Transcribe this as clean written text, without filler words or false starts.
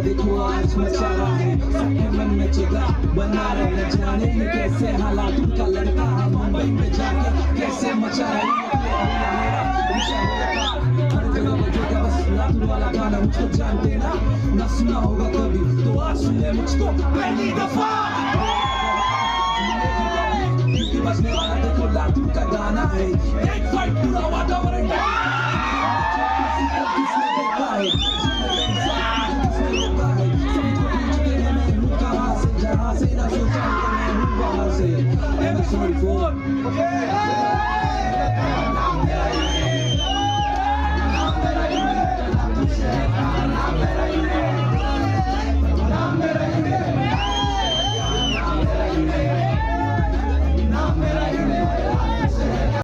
देखो आज मचा रहा है, सबके मन में जगह बना रहे, न जाने ये कैसे हालात का लड़का है, मुंबई में जाके कैसे मचा रहा है। हर जगह बजेगा बस लातूर वाला गाना, मुझको जानते ना, ना सुना होगा कभी तो आज सुने मुझको पहली दफा, क्योंकि बजने वाला देखो लातूर का गाना है। एक फाइट पूरा वातावरण